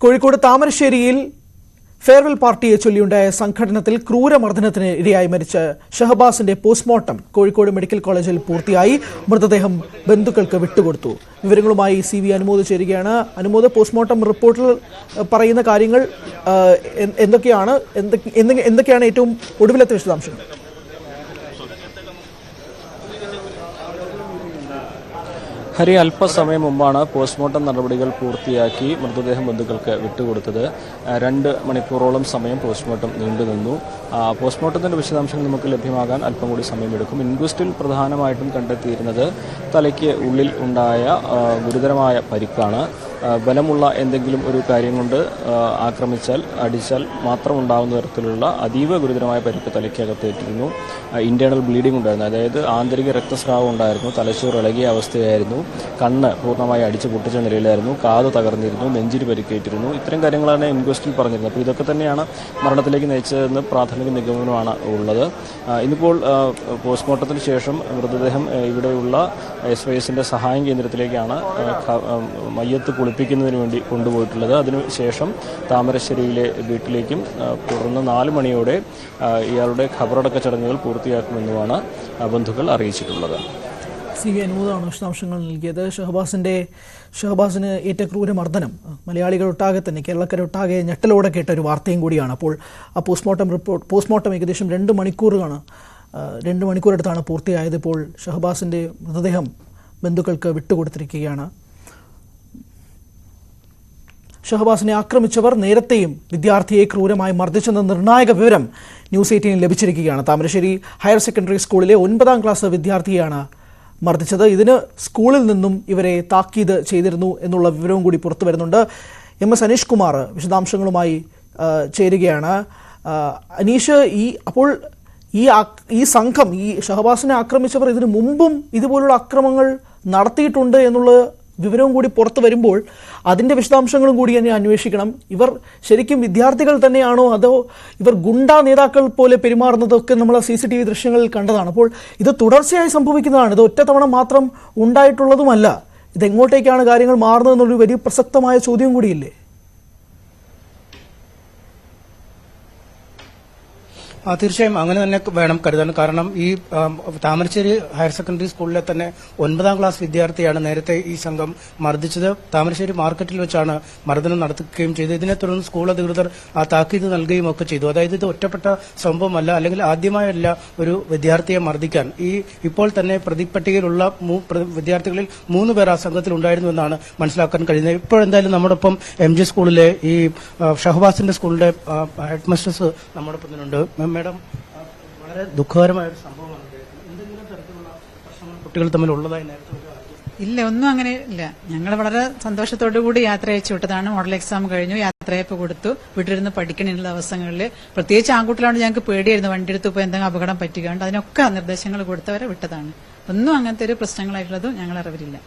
കോഴിക്കോട് താമരശ്ശേരിയിൽ ഫെയർവെൽ പാർട്ടിയെ ചൊല്ലിയുണ്ടായ സംഘടനത്തിൽ ക്രൂരമർദ്ദനത്തിന് ഇരയായി മരിച്ച ഷഹബാസിന്റെ പോസ്റ്റ്മോർട്ടം കോഴിക്കോട് മെഡിക്കൽ കോളേജിൽ പൂർത്തിയായി. മൃതദേഹം ബന്ധുക്കൾക്ക് വിട്ടുകൊടുത്തു. വിവരങ്ങളുമായി CV അനുമോദ് ചേരുകയാണ്. അനുമോദ്, പോസ്റ്റ്മോർട്ടം റിപ്പോർട്ടിൽ പറയുന്ന കാര്യങ്ങൾ എന്തൊക്കെയാണ് ഏറ്റവും ഒടുവിലത്തെ വിശദാംശങ്ങൾ? ഹരി, അല്പസമയം മുമ്പാണ് പോസ്റ്റ്മോർട്ടം നടപടികൾ പൂർത്തിയാക്കി മൃതദേഹം ബന്ധുക്കൾക്ക് വിട്ടുകൊടുത്തത്. 2 മണിക്കൂറോളം സമയം പോസ്റ്റ്മോർട്ടം നീണ്ടുനിന്നു. പോസ്റ്റ്മോർട്ടത്തിന്റെ വിശദാംശങ്ങൾ നമുക്ക് ലഭ്യമാകാൻ അല്പം കൂടി സമയമെടുക്കും. ഇൻക്വസ്റ്റിൽ പ്രധാനമായിട്ടും കണ്ടെത്തിയിരുന്നത് തലയ്ക്ക് ഉള്ളിൽ ഉണ്ടായ ഗുരുതരമായ പരിക്കാണ്. ബലമുള്ള എന്തെങ്കിലും ഒരു കാര്യം കൊണ്ട് ആക്രമിച്ചാൽ, അടിച്ചാൽ മാത്രം ഉണ്ടാകുന്ന തരത്തിലുള്ള അതീവ ഗുരുതരമായ പരിക്ക് തലയ്ക്കകത്തേറ്റിരുന്നു. ഇന്റേണൽ ബ്ലീഡിംഗ് ഉണ്ടായിരുന്നു, അതായത് ആന്തരിക രക്തസ്രാവം ഉണ്ടായിരുന്നു. തലച്ചോറ് ഇളകിയ അവസ്ഥയായിരുന്നു. കണ്ണ് പൂർണ്ണമായി അടിച്ചു പൊട്ടിച്ച നിലയിലായിരുന്നു. കാത് തകർന്നിരുന്നു. നെഞ്ചിന് പരിക്കേറ്റിരുന്നു. ഇത്തരം കാര്യങ്ങളാണ് ഇൻക്വസ്റ്റിൽ പറഞ്ഞിരുന്നത്. അപ്പോൾ ഇതൊക്കെ തന്നെയാണ് മരണത്തിലേക്ക് നയിച്ചതെന്ന് പ്രാഥമിക നിഗമനമാണ് ഉള്ളത്. ഇന്നിപ്പോൾ പോസ്റ്റ്മോർട്ടത്തിന് ശേഷം മൃതദേഹം ഇവിടെയുള്ള SYSന്റെ സഹായം കേന്ദ്രത്തിലേക്കാണ് മയ്യത്ത് കുളിപ്പിക്കുന്നതിന് വേണ്ടി കൊണ്ടുപോയിട്ടുള്ളത്. അതിനുശേഷം താമരശ്ശേരിയിലെ വീട്ടിലേക്കും തുടർന്ന് 4 മണിയോടെ ഇയാളുടെ ഖബറടക്ക ചടങ്ങുകൾ പൂർത്തിയാക്കുമെന്നുമാണ് ബന്ധുക്കൾ അറിയിച്ചിട്ടുള്ളത്. CV അനുമോദാണ് വിശദാംശങ്ങൾ നൽകിയത്. ഷഹബാസിന് ഏറ്റ ക്രൂരമർദ്ദനം മലയാളികളൊട്ടാകെ തന്നെ, കേരളക്കരൊട്ടാകെ ഞെട്ടലോടെ കേട്ട ഒരു വാർത്തയും കൂടിയാണ്. അപ്പോൾ ആ പോസ്റ്റ്മോർട്ടം ഏകദേശം 2 മണിക്കൂറെടുത്താണ് പൂർത്തിയായത്. ഇപ്പോൾ ഷഹബാസിന്റെ മൃതദേഹം ബന്ധുക്കൾക്ക് വിട്ടുകൊടുത്തിരിക്കുകയാണ്. ഷഹബാസിനെ ആക്രമിച്ചവർ നേരത്തെയും വിദ്യാർത്ഥിയെ ക്രൂരമായി മർദ്ദിച്ചെന്ന നിർണായക വിവരം ന്യൂസ് 18 ലഭിച്ചിരിക്കുകയാണ്. താമരശ്ശേരി ഹയർ സെക്കൻഡറി സ്കൂളിലെ 9ാം ക്ലാസ് വിദ്യാർത്ഥിയാണ് മർദ്ദിച്ചത്. ഇതിന് സ്കൂളിൽ നിന്നും ഇവരെ താക്കീത് ചെയ്തിരുന്നു എന്നുള്ള വിവരവും കൂടി പുറത്തു വരുന്നുണ്ട്. MS അനീഷ് കുമാർ വിശദാംശങ്ങളുമായി ചേരുകയാണ്. അനീഷ്, ഈ സംഘം, ഈ ഷഹബാസിനെ ആക്രമിച്ചവർ ഇതിനു മുമ്പും ഇതുപോലുള്ള അക്രമങ്ങൾ നടത്തിയിട്ടുണ്ട് എന്നുള്ള വിവരവും കൂടി പുറത്തു വരുമ്പോൾ അതിൻ്റെ വിശദാംശങ്ങളും കൂടി തന്നെ അന്വേഷിക്കണം. ഇവർ ശരിക്കും വിദ്യാർത്ഥികൾ തന്നെയാണോ, അതോ ഇവർ ഗുണ്ടാ നേതാക്കൾ പോലെ പെരുമാറുന്നതൊക്കെ നമ്മൾ CCTV ദൃശ്യങ്ങളിൽ കണ്ടതാണ്. അപ്പോൾ ഇത് തുടർച്ചയായി സംഭവിക്കുന്നതാണ്. ഇത് ഒറ്റത്തവണ മാത്രം ഉണ്ടായിട്ടുള്ളതുമല്ല. ഇതെങ്ങോട്ടേക്കാണ് കാര്യങ്ങൾ മാറുന്നതെന്നുള്ളൊരു വലിയ പ്രസക്തമായ ചോദ്യം കൂടിയില്ലേ? തീർച്ചയായും അങ്ങനെ തന്നെ വേണം കരുതാൻ. കാരണം ഈ താമരശ്ശേരി ഹയർ സെക്കൻഡറി സ്കൂളിലെ തന്നെ 9ാം ക്ലാസ് വിദ്യാർത്ഥിയാണ് നേരത്തെ ഈ സംഘം മർദ്ദിച്ചത്. താമരശ്ശേരി മാർക്കറ്റിൽ വെച്ചാണ് മർദ്ദനം നടത്തുകയും ചെയ്തത്. ഇതിനെ തുടർന്ന് സ്കൂൾ അധികൃതർ താക്കീത് നൽകുകയും ഒക്കെ ചെയ്തു. അതായത് ഇത് ഒറ്റപ്പെട്ട സംഭവമല്ല, അല്ലെങ്കിൽ ആദ്യമായല്ല ഒരു വിദ്യാർത്ഥിയെ മർദ്ദിക്കാൻ. ഇപ്പോൾ തന്നെ പ്രതിപട്ടികയിലുള്ള വിദ്യാർത്ഥികളിൽ 3 പേർ ആ സംഘത്തിൽ ഉണ്ടായിരുന്നു എന്നാണ് മനസ്സിലാക്കാൻ കഴിയുന്നത്. ഇപ്പോഴെന്തായാലും നമ്മോടൊപ്പം MG സ്കൂളിലെ ഈ ഷഹബാസിന്റെ സ്കൂളിന്റെ ഹെഡ് മിസ്ട്രസ് നമ്മോടൊപ്പം തന്നെയുണ്ട്. മേഡം, വളരെ ദുഃഖകരമായ ഒരു സംഭവമാണ്. എന്തെങ്കിലും തരത്തിലുള്ള പ്രശ്നങ്ങൾ കുട്ടികൾ തമ്മിൽ ഉള്ളതായി നേരത്തെ ഇല്ല, ഒന്നും അങ്ങനെ ഇല്ല. ഞങ്ങൾ വളരെ സന്തോഷത്തോടു കൂടി യാത്ര അയച്ചു വിട്ടതാണ്. മോഡൽ എക്സാം കഴിഞ്ഞു, യാത്രയപ്പ് കൊടുത്തു, വീട്ടിലിരുന്ന് പഠിക്കണേനുള്ള അവസരങ്ങളിൽ പ്രത്യേകിച്ച് ആൺകുട്ടികളാണ് ഞങ്ങൾക്ക് പേടിയായിരുന്നു. വണ്ടി എടുത്ത് പോയി എന്തെങ്കിലും അപകടം പറ്റുകയുണ്ട്, അതിനൊക്കെ നിർദ്ദേശങ്ങൾ കൊടുത്തവരെ വിട്ടതാണ്. ഒന്നും അങ്ങനത്തെ ഒരു പ്രശ്നങ്ങളായിട്ടുള്ളതും ഞങ്ങൾ അറിവില്ല.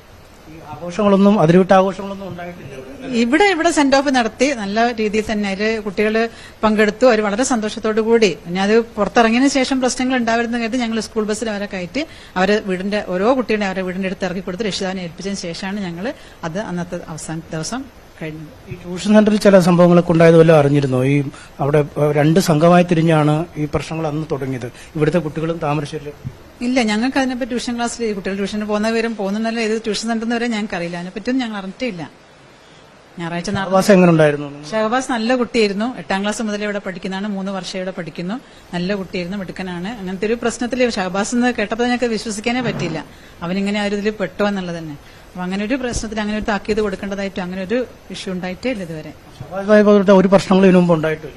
ആഘോഷങ്ങളൊന്നും, അതിരുവിട്ട ആഘോഷങ്ങളൊന്നും ഉണ്ടായിട്ടില്ല. ഇവിടെ സെന്റ് ഓഫ് നടത്തി നല്ല രീതിയിൽ തന്നെ അതിൽ കുട്ടികൾ പങ്കെടുത്തു. അവർ വളരെ സന്തോഷത്തോടു കൂടി. പിന്നെ അത് പുറത്തിറങ്ങിയതിനു ശേഷം പ്രശ്നങ്ങൾ ഉണ്ടാവരുന്ന കരുതി ഞങ്ങൾ സ്കൂൾ ബസ്സിൽ അവരെ കയറ്റി അവരെ വീടിന്റെ ഓരോ കുട്ടികളെ അവരെ വീടിന്റെ അടുത്ത് ഇറക്കി കൊടുത്ത് രക്ഷിതാവിനെ ഏൽപ്പിച്ചതിന് ശേഷമാണ് ഞങ്ങൾ അത് അന്നത്തെ അവസാന ദിവസം കഴിഞ്ഞു. ഈ ട്യൂഷൻ സെന്ററിൽ ചില സംഭവങ്ങളൊക്കെ ഉണ്ടായതുമല്ലോ അറിഞ്ഞിരുന്നു. ഈ അവിടെ 2 സംഘമായി തിരിഞ്ഞാണ് ഈ പ്രശ്നങ്ങൾ അന്ന് തുടങ്ങിയത്. ഇവിടുത്തെ കുട്ടികളും താമരശ്ശേരിയിലും ഇല്ല, ഞങ്ങൾക്ക് അതിനെപ്പറ്റി ട്യൂഷൻ ക്ലാസ്സിൽ കുട്ടികൾ ട്യൂഷന് പോകുന്നവരും പോകുന്നല്ല, ഏത് ട്യൂഷൻ സെന്ററിൽ വരെ ഞങ്ങൾക്ക് അറിയില്ല. അതിനെപ്പറ്റിയും ഞങ്ങൾ അറിഞ്ഞിട്ടില്ല. ഞായറാഴ്ച ഷഹബാസ് നല്ല കുട്ടിയായിരുന്നു. 8ാം ക്ലാസ് മുതൽ ഇവിടെ പഠിക്കുന്നതാണ്. 3 വർഷം ഇവിടെ പഠിക്കുന്നു. നല്ല കുട്ടിയായിരുന്നു, മിടുക്കനാണ്. അങ്ങനത്തെ ഒരു പ്രശ്നത്തിൽ ഷഹബാസ് എന്ന് കേട്ടപ്പോൾ ഞങ്ങൾക്ക് വിശ്വസിക്കാനേ പറ്റില്ല. അവനിങ്ങനെ ആ ഒരു ഇതിൽ പെട്ടോ എന്നുള്ളത് തന്നെ. അപ്പൊ അങ്ങനെ ഒരു പ്രശ്നത്തിൽ അങ്ങനെ ഒരു താക്കീത് കൊടുക്കേണ്ടതായിട്ടും അങ്ങനെ ഒരു ഇഷ്യൂ ഉണ്ടായിട്ടേ ഇല്ല ഇതുവരെ. ഒരു പ്രശ്നങ്ങളും ഇതിനു മുമ്പ് ഉണ്ടായിട്ടില്ല.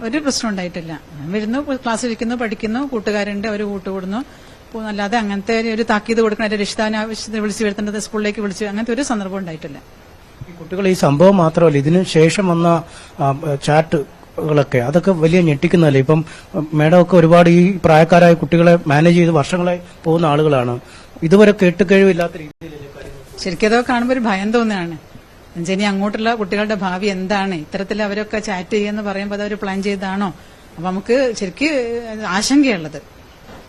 ഒരു പ്രശ്നം ഉണ്ടായിട്ടില്ല. വരുന്നു, ക്ലാസ്സിൽ ഇരിക്കുന്നു, പഠിക്കുന്നു, കൂട്ടുകാരുണ്ട്, അവർ കൂട്ടുകൂടുന്നു. അല്ലാതെ അങ്ങനത്തെ ഒരു താക്കീത് കൊടുക്കണം, രക്ഷിതാവിനെ ആവശ്യത്തിന് വിളിച്ചു വരുത്തേണ്ടത് സ്കൂളിലേക്ക് വിളിച്ചു, അങ്ങനത്തെ ഒരു സന്ദർഭം ഉണ്ടായിട്ടില്ല. ഈ കുട്ടികൾ ഈ സംഭവം മാത്രമല്ല, ഇതിന് ശേഷം വന്ന ചാറ്റുകളൊക്കെ അതൊക്കെ വലിയ ഞെട്ടിക്കുന്നതല്ലേ. ഇപ്പം മേഡമൊക്കെ ഒരുപാട് ഈ പ്രായക്കാരായ കുട്ടികളെ മാനേജ് ചെയ്ത് വർഷങ്ങളായി പോകുന്ന ആളുകളാണ്. ഇതുവരെ കേട്ടുകഴിവില്ലാത്ത രീതിയിൽ ശരിക്കും അതൊക്കെ കാണുമ്പോൾ ഒരു ഭയം തോന്നുകയാണ്. ഇനി അങ്ങോട്ടുള്ള കുട്ടികളുടെ ഭാവി എന്താണ്? ഇത്തരത്തിൽ അവരൊക്കെ ചാറ്റ് ചെയ്യുമെന്ന് പറയുമ്പോൾ അതൊരു പ്ലാൻ ചെയ്താണോ? അപ്പൊ നമുക്ക് ശരിക്കും ആശങ്കയുള്ളത്.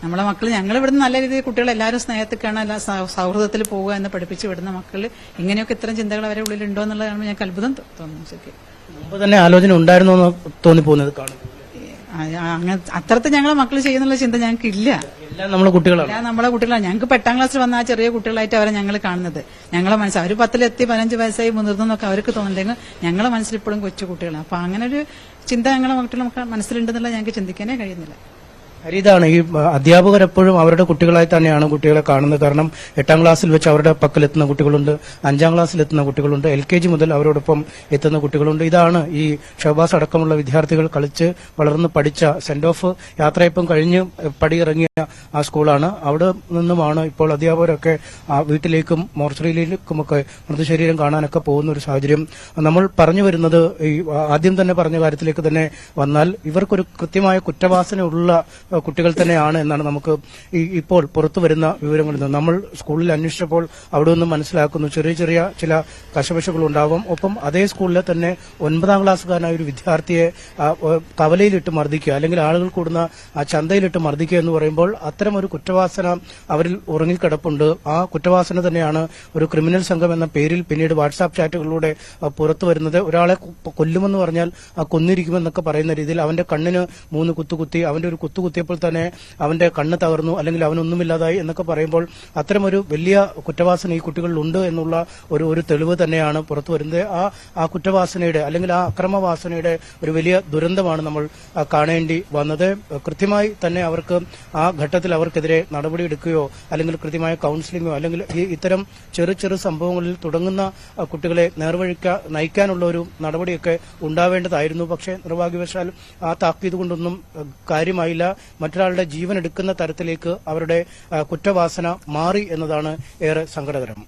നമ്മളെ മക്കൾ ഞങ്ങൾ ഇവിടുന്ന് നല്ല രീതിയിൽ കുട്ടികൾ എല്ലാവരും സ്നേഹത്തിൽ കാണാൻ എല്ലാ സൗഹൃദത്തിൽ പോവുക എന്ന് പഠിപ്പിച്ച് വിടുന്ന മക്കൾ ഇങ്ങനെയൊക്കെ ഇത്തരം ചിന്തകൾ അവരെ ഉള്ളിലുണ്ടോ എന്നുള്ളത് കാണുമ്പോൾ ഞങ്ങൾക്ക് അത്ഭുതം തോന്നുന്നു ശരിക്കും. മുമ്പ് തന്നെ ആലോചന ഉണ്ടായിരുന്നോ എന്ന് തോന്നിപ്പോകുന്നത് കാണുന്നു. അങ്ങനെ അത്രത്തിൽ ഞങ്ങളെ മക്കൾ ചെയ്യുന്നുള്ള ചിന്ത ഞങ്ങൾക്ക് ഇല്ല. എല്ലാം നമ്മളെ കുട്ടികളാണ്. എല്ലാം നമ്മളെ കുട്ടികളാണ്. ഞങ്ങൾക്ക് 8ാം ക്ലാസ്സിൽ വന്ന ആ ചെറിയ കുട്ടികളായിട്ട് അവരെ ഞങ്ങൾ കാണുന്നത്. ഞങ്ങളെ മനസ്സിൽ അവർ 10-ലെത്തി 15 വയസ്സായി മുതിർന്നൊക്കെ അവർക്ക് തോന്നുന്നുണ്ടെങ്കിൽ ഞങ്ങളെ മനസ്സിൽ ഇപ്പോഴും കൊച്ചു കുട്ടികളാണ്. അപ്പൊ അങ്ങനെ ഒരു ചിന്ത ഞങ്ങളെ മക്കളുടെ മനസ്സിലുണ്ടെന്നുള്ള ഞങ്ങൾക്ക് ചിന്തിക്കാനേ കഴിയുന്നില്ല. ഇതാണ് ഈ അധ്യാപകർ എപ്പോഴും അവരുടെ കുട്ടികളായി തന്നെയാണ് കുട്ടികളെ കാണുന്നത്. കാരണം 8ാം ക്ലാസ്സിൽ വെച്ച് അവരുടെ പക്കലെത്തുന്ന കുട്ടികളുണ്ട്, 5ാം ക്ലാസ്സിൽ എത്തുന്ന കുട്ടികളുണ്ട്, LKG മുതൽ അവരോടൊപ്പം എത്തുന്ന കുട്ടികളുണ്ട്. ഇതാണ് ഈ ഷഹബാസ് അടക്കമുള്ള വിദ്യാർത്ഥികൾ കളിച്ച് വളർന്ന് പഠിച്ച സെന്റ് ഓഫ് യാത്രയപ്പം കഴിഞ്ഞ് പടിയിറങ്ങിയ ആ സ്കൂളാണ്. അവിടെ നിന്നുമാണ് ഇപ്പോൾ അധ്യാപകരൊക്കെ വീട്ടിലേക്കും മോർച്ചറിയിലേക്കുമൊക്കെ മൃതശരീരം കാണാനൊക്കെ പോകുന്ന ഒരു സാഹചര്യം. നമ്മൾ പറഞ്ഞു വരുന്നത് ഈ ആദ്യം തന്നെ പറഞ്ഞ കാര്യത്തിലേക്ക് തന്നെ വന്നാൽ ഇവർക്കൊരു കൃത്യമായ കുറ്റവാസനയുള്ള കുട്ടികൾ തന്നെയാണ് എന്നാണ് നമുക്ക് ഇപ്പോൾ പുറത്തു വരുന്ന വിവരങ്ങളിൽ നിന്ന്. നമ്മൾ സ്കൂളിൽ അന്വേഷിച്ചപ്പോൾ അവിടെ നിന്നും മനസ്സിലാക്കുന്നു ചെറിയ ചെറിയ ചില കശപശകൾ ഉണ്ടാവും. ഒപ്പം അതേ സ്കൂളിലെ തന്നെ 9ാം ക്ലാസ്സുകാരനായ ഒരു വിദ്യാർത്ഥിയെ കവലയിലിട്ട് മർദ്ദിക്കുക, അല്ലെങ്കിൽ ആളുകൾ കൂടുന്ന ചന്തയിലിട്ട് മർദ്ദിക്കുക എന്ന് പറയുമ്പോൾ അത്തരം ഒരു കുറ്റവാസന അവരിൽ ഉറങ്ങിക്കിടപ്പുണ്ട്. ആ കുറ്റവാസന തന്നെയാണ് ഒരു ക്രിമിനൽ സംഘം എന്ന പേരിൽ പിന്നീട് വാട്സാപ്പ് ചാറ്റുകളിലൂടെ പുറത്തു വരുന്നത്. ഒരാളെ കൊല്ലുമെന്ന് പറഞ്ഞാൽ കൊന്നിരിക്കുമെന്നൊക്കെ പറയുന്ന രീതിയിൽ അവന്റെ കണ്ണിന് 3 കുത്തുകുത്തി, അവന്റെ ഒരു കുത്തിയപ്പോൾ തന്നെ അവന്റെ കണ്ണ് തകർന്നു, അല്ലെങ്കിൽ അവനൊന്നുമില്ലാതായി എന്നൊക്കെ പറയുമ്പോൾ അത്തരമൊരു വലിയ കുറ്റവാസന ഈ കുട്ടികളിലുണ്ട് എന്നുള്ള ഒരു തെളിവ് തന്നെയാണ് പുറത്തു വരുന്നത്. ആ കുറ്റവാസനയുടെ അല്ലെങ്കിൽ ആ അക്രമവാസനയുടെ ഒരു വലിയ ദുരന്തമാണ് നമ്മൾ കാണേണ്ടി വന്നത്. കൃത്യമായി തന്നെ അവർക്ക് ആ ഘട്ടത്തിൽ അവർക്കെതിരെ നടപടിയെടുക്കുകയോ അല്ലെങ്കിൽ കൃത്യമായ കൌൺസിലിംഗോ അല്ലെങ്കിൽ ഇത്തരം ചെറു സംഭവങ്ങളിൽ തുടങ്ങുന്ന കുട്ടികളെ നേർവഴിക്ക് നയിക്കാനുള്ള ഒരു നടപടിയൊക്കെ ഉണ്ടാവേണ്ടതായിരുന്നു. പക്ഷേ നിർഭാഗ്യവശാൽ ആ താക്കീത് കൊണ്ടൊന്നും കാര്യമായില്ല. മറ്റൊരാളുടെ ജീവൻ എടുക്കുന്ന തരത്തിലേക്ക് അവരുടെ കുറ്റവാസന മാറി എന്നതാണ് ഏറെ സങ്കടകരം.